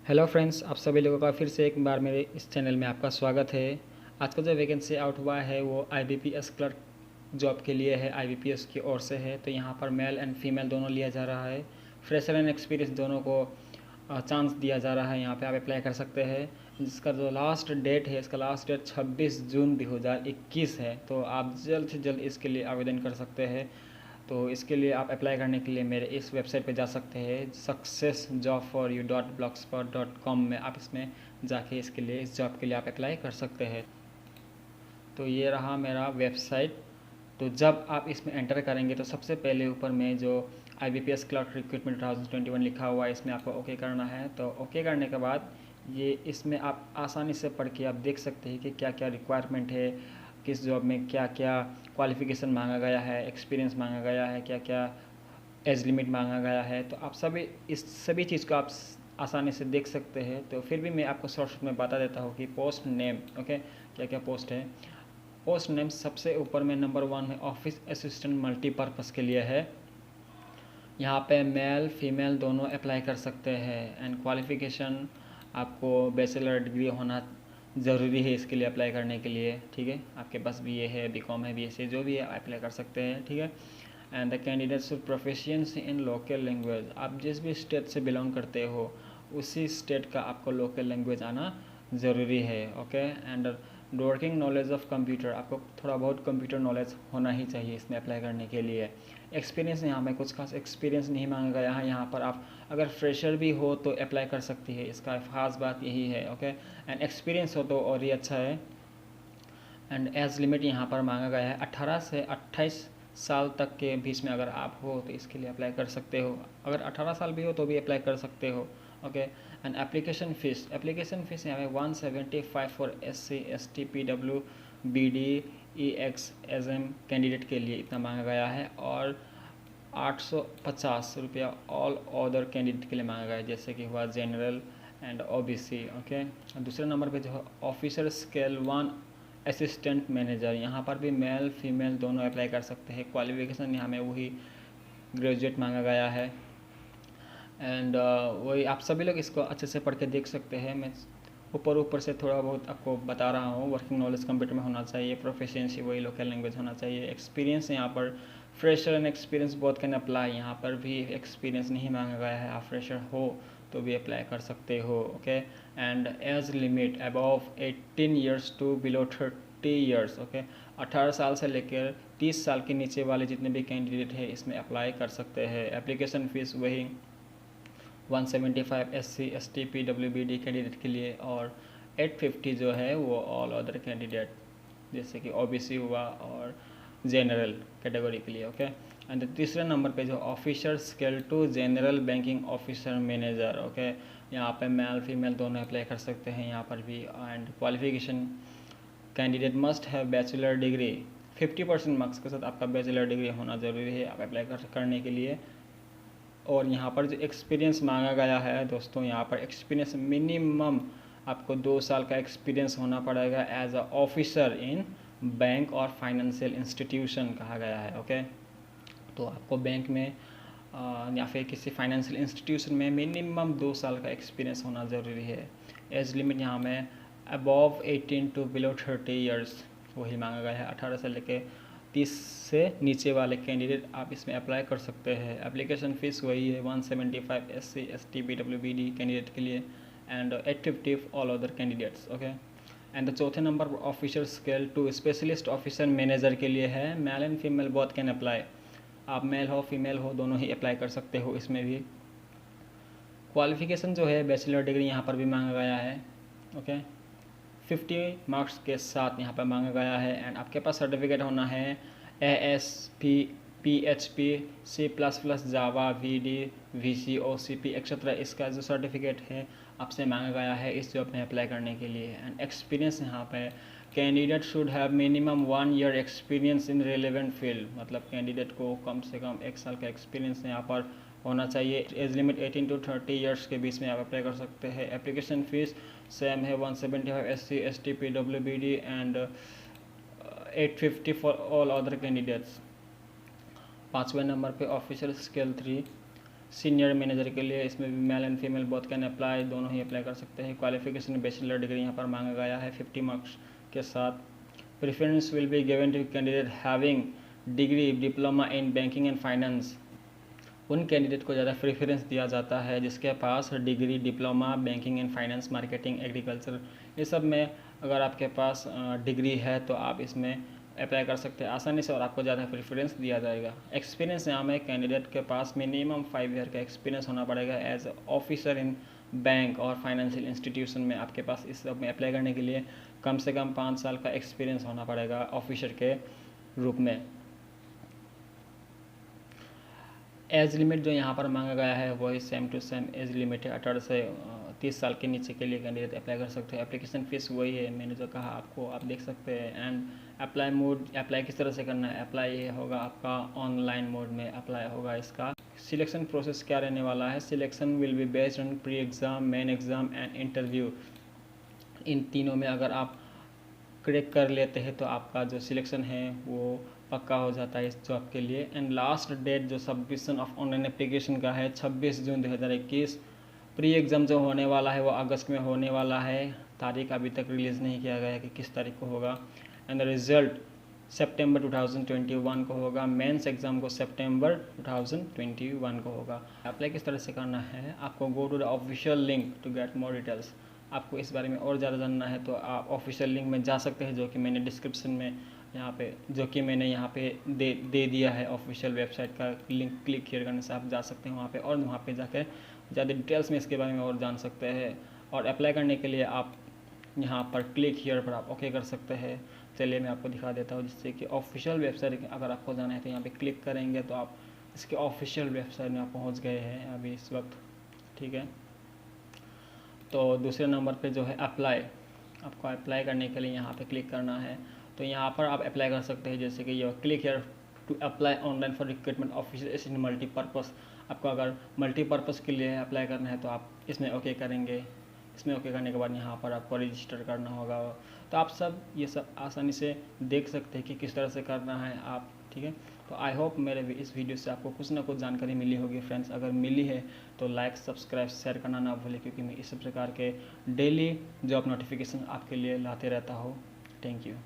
Hello friends, आप सभी लोगों का फिर से एक बार मेरे इस चैनल में आपका स्वागत है। आज का जो वैकेंसी आउट हुआ है वो आईबीपीएस क्लर्क जॉब के लिए है, आईबीपीएस की ओर से है। तो यहाँ पर मेल एंड फीमेल दोनों लिया जा रहा है। फ्रेशर एंड एक्सपीरियंस दोनों को चांस दिया जा रहा है। यहाँ पे आप अप्लाई कर सकते हैं। जिसका जो लास्ट डेट है, इसका लास्ट डेट 26 जून 2021 है। तो आप जल्द से जल्द इसके लिए आवेदन कर सकते हैं। तो इसके लिए आप अप्लाई करने के लिए मेरे इस वेबसाइट पे जा सकते हैं, successjobforyou.blogspot.com में। आप इसमें जाके इसके लिए, इस जॉब के लिए आप अप्लाई कर सकते हैं। तो ये रहा मेरा वेबसाइट। तो जब आप इसमें एंटर करेंगे तो सबसे पहले ऊपर में जो IBPS क्लर्क रिक्रूटमेंट 2021 लिखा हुआ है, इसमें आपको ओके करना है। तो ओके करने के बाद ये इसमें आप आसानी से पढ़ के आप देख सकते हैं कि क्या क्या रिक्वायरमेंट है, किस जॉब में क्या क्या क्वालिफ़िकेशन मांगा गया है, एक्सपीरियंस मांगा गया है, क्या क्या एज लिमिट मांगा गया है। तो आप सभी चीज़ को आप आसानी से देख सकते हैं। तो फिर भी मैं आपको शॉर्ट में बता देता हूँ कि पोस्ट नेम, ओके, क्या क्या पोस्ट है। पोस्ट नेम सबसे ऊपर में नंबर 1 है, ऑफिस असिस्टेंट मल्टीपर्पज़ के लिए है। यहाँ पे मेल फीमेल दोनों अप्लाई कर सकते हैं। एंड क्वालिफ़िकेशन आपको बैचलर डिग्री होना ज़रूरी है इसके लिए अप्लाई करने के लिए, ठीक है। आपके पास BA है, BCom है, BSc जो भी है अप्लाई कर सकते हैं, ठीक है। And the candidate should proficiency in local language. आप जिस भी स्टेट से बिलोंग करते हो उसी स्टेट का आपको लोकल लैंग्वेज आना ज़रूरी है, okay. And working knowledge of computer, आपको थोड़ा बहुत कंप्यूटर नॉलेज होना ही चाहिए इसमें अप्लाई करने के लिए। एक्सपीरियंस यहाँ में कुछ खास एक्सपीरियंस नहीं मांगा गया है। यहाँ पर आप अगर फ्रेशर भी हो तो अप्लाई कर सकती है, इसका खास बात यही है, ओके। एंड एक्सपीरियंस हो तो और ही अच्छा है। एंड एज लिमिट यहाँ पर मांगा गया है 18 से 28 साल तक के बीच में अगर आप हो तो इसके लिए अप्लाई कर सकते हो। अगर 18 साल भी हो तो भी अप्लाई कर सकते हो, ओके। एंड एप्लीकेशन फ़ीस यहाँ पे 175 for SC ST PW BD EX SM candidate के लिए इतना मांगा गया है। और 850 रुपया ऑल अदर कैंडिडेट के लिए मांगा गया है, जैसे कि हुआ जनरल एंड OBC, ओके। दूसरे नंबर पे जो है ऑफिसर स्केल 1 असिस्टेंट मैनेजर, यहाँ पर भी मेल फीमेल दोनों अप्लाई कर सकते हैं। क्वालिफिकेशन यहाँ में वही ग्रेजुएट मांगा गया है। एंड वही आप सभी लोग इसको अच्छे से पढ़ के देख सकते हैं। मैं ऊपर से थोड़ा बहुत आपको बता रहा हूँ। वर्किंग नॉलेज कंप्यूटर में होना चाहिए, प्रोफिशिएंसी वही लोकल लैंग्वेज होना चाहिए। एक्सपीरियंस यहाँ पर fresher and experience both can apply. यहाँ पर भी एक्सपीरियंस नहीं मांगा गया है, आप फ्रेशर हो तो भी अप्लाई कर सकते हो, okay. And age limit above 18 years to below 30 years, okay. 18 साल से लेकर 30 साल के नीचे वाले जितने भी कैंडिडेट हैं इसमें अप्लाई कर सकते हैं। एप्लीकेशन फ़ीस वही 175 SC ST PW BD candidate के लिए, और 850 जो है वो ऑल अदर कैंडिडेट जैसे कि OBC हुआ और जनरल कैटेगरी के लिए, ओके। एंड तीसरे नंबर पे जो officer scale 2 general banking officer manager, okay. यहाँ पे मेल फीमेल दोनों अप्लाई कर सकते हैं यहाँ पर भी। And qualification candidate must have bachelor degree, 50% marks के साथ आपका बैचलर डिग्री होना ज़रूरी है आप अप्लाई करने के लिए। और यहाँ पर जो एक्सपीरियंस मांगा गया है दोस्तों, यहाँ पर एक्सपीरियंस मिनिमम आपको 2 साल का एक्सपीरियंस होना पड़ेगा as a officer in bank और फाइनेंशियल इंस्टीट्यूशन कहा गया है, ओके। तो आपको बैंक में या फिर किसी फाइनेंशियल इंस्टीट्यूशन में मिनिमम 2 साल का एक्सपीरियंस होना ज़रूरी है। एज लिमिट यहाँ में अबव 18 टू बिलो 30 ईयर्स वही मांगा गया है। 18 से लेके 30 से नीचे वाले कैंडिडेट आप इसमें अप्लाई कर सकते हैं। एप्लीकेशन फ़ीस वही है 175 SC ST PW BD candidate के लिए and 850 all other candidates, okay. And the चौथे नंबर पर officer scale 2 specialist officer manager के लिए है। Mail and female both can apply, आप मेल हो फीमेल हो दोनों ही अप्लाई कर सकते हो इसमें भी। क्वालिफिकेशन जो है बैचलर डिग्री यहाँ पर भी मांगा गया है, ओके। 50 मार्क्स के साथ यहाँ पर मांगा गया है। एंड आपके पास सर्टिफिकेट होना है ASP PHP C++ जावा VD VC OCP एक्सेट्रा, इसका जो सर्टिफिकेट है आपसे मांगा गया है इस जॉब में अप्लाई करने के लिए। एंड एक्सपीरियंस यहाँ पे candidate should have minimum 1 year experience in relevant field, मतलब कैंडिडेट को कम से कम 1 साल का एक्सपीरियंस यहाँ पर होना चाहिए। एज लिमिट 18 टू 30 ईयर्स के बीच में आप अप्लाई कर सकते हैं। एप्लीकेशन फ़ीस सेम है 175 SC ST PW BD and 850 for all other candidates. 5वें नंबर पे ऑफिसर स्केल 3 सीनियर मैनेजर के लिए इसमें भी male and female both can apply, दोनों ही अप्लाई कर सकते हैं। क्वालिफिकेशन बैचलर डिग्री यहाँ पर मांगा गया है 50 मार्क्स के साथ। Preference will be given to candidate having degree diploma in banking and finance. उन कैंडिडेट को ज़्यादा प्रेफरेंस दिया जाता है जिसके पास degree diploma banking and finance, marketing, agriculture, ये सब में अगर आपके पास डिग्री है तो आप इसमें अप्लाई कर सकते हैं आसानी से और आपको ज़्यादा प्रेफरेंस दिया जाएगा। एक्सपीरियंस यहाँ में कैंडिडेट के पास मिनिमम 5 ईयर का एक्सपीरियंस होना पड़ेगा एज ऑफिसर इन बैंक और फाइनेंशियल इंस्टीट्यूशन में। आपके पास इस सब में अप्लाई करने के लिए कम से कम 5 साल का एक्सपीरियंस होना पड़ेगा ऑफिसर के रूप में। एज लिमिट जो यहाँ पर मांगा गया है वही same to same age limit है, 18 से 30 साल के नीचे के लिए कैंडिडेट अप्लाई कर सकते हैं। एप्लीकेशन फ़ीस वही है, मैंने जो कहा आपको, आप देख सकते हैं। एंड अप्लाई मोड, अप्लाई किस तरह से करना है, अप्लाई ये होगा आपका ऑनलाइन मोड में अप्लाई होगा इसका। सिलेक्शन प्रोसेस क्या रहने वाला है, selection will be based on pre exam, main exam and interview. इन तीनों में अगर आप क्रैक कर लेते हैं तो आपका जो सिलेक्शन है वो पक्का हो जाता है इस जॉब के लिए। एंड लास्ट डेट जो सबमिशन ऑफ ऑनलाइन एप्लीकेशन का है 26 जून 2021। प्री एग्ज़ाम जो होने वाला है वो अगस्त में होने वाला है, तारीख अभी तक रिलीज़ नहीं किया गया है कि किस तारीख को होगा। एंड द रिज़ल्ट सितंबर 2021 को होगा। मेंस एग्ज़ाम को सितंबर 2021 को होगा। अप्लाई किस तरह से करना है, आपको go to the official link to get more details. आपको इस बारे में और ज़्यादा जानना है तो आप ऑफिशियल लिंक में जा सकते हैं जो कि मैंने डिस्क्रिप्शन में यहाँ पे दे दिया है। ऑफिशियल वेबसाइट का लिंक क्लिक किया करने से आप जा सकते हैं वहाँ पे और वहाँ पे जाकर ज़्यादा डिटेल्स में इसके बारे में और जान सकते हैं। और अप्लाई करने के लिए आप यहाँ पर क्लिक हियर पर आप ओके कर सकते हैं। चलिए मैं आपको दिखा देता हूँ, जिससे कि ऑफिशियल वेबसाइट अगर आपको जाना है तो यहाँ पे क्लिक करेंगे तो आप इसके ऑफिशियल वेबसाइट में आप पहुँच गए हैं अभी इस वक्त, ठीक है। तो दूसरे नंबर पे जो है अप्लाई, आपको अप्लाई करने के लिए यहाँ पे क्लिक करना है। तो यहाँ पर आप अप्लाई कर सकते हैं, जैसे कि ये click here to apply online for recruitment officer in multipurpose. आपको अगर मल्टीपर्पज़ के लिए अप्लाई करना है तो आप इसमें ओके करेंगे। इसमें ओके करने के बाद यहाँ पर आपको रजिस्टर करना होगा। तो आप सब ये सब आसानी से देख सकते हैं कि किस तरह से करना है आप, ठीक है। तो आई होप मेरे इस वीडियो से आपको कुछ ना कुछ जानकारी मिली होगी फ्रेंड्स। अगर मिली है तो लाइक, सब्सक्राइब, शेयर करना ना भूलें, क्योंकि मैं इस प्रकार के डेली जॉब नोटिफिकेशन आपके लिए लाते रहता हूँ। Thank you.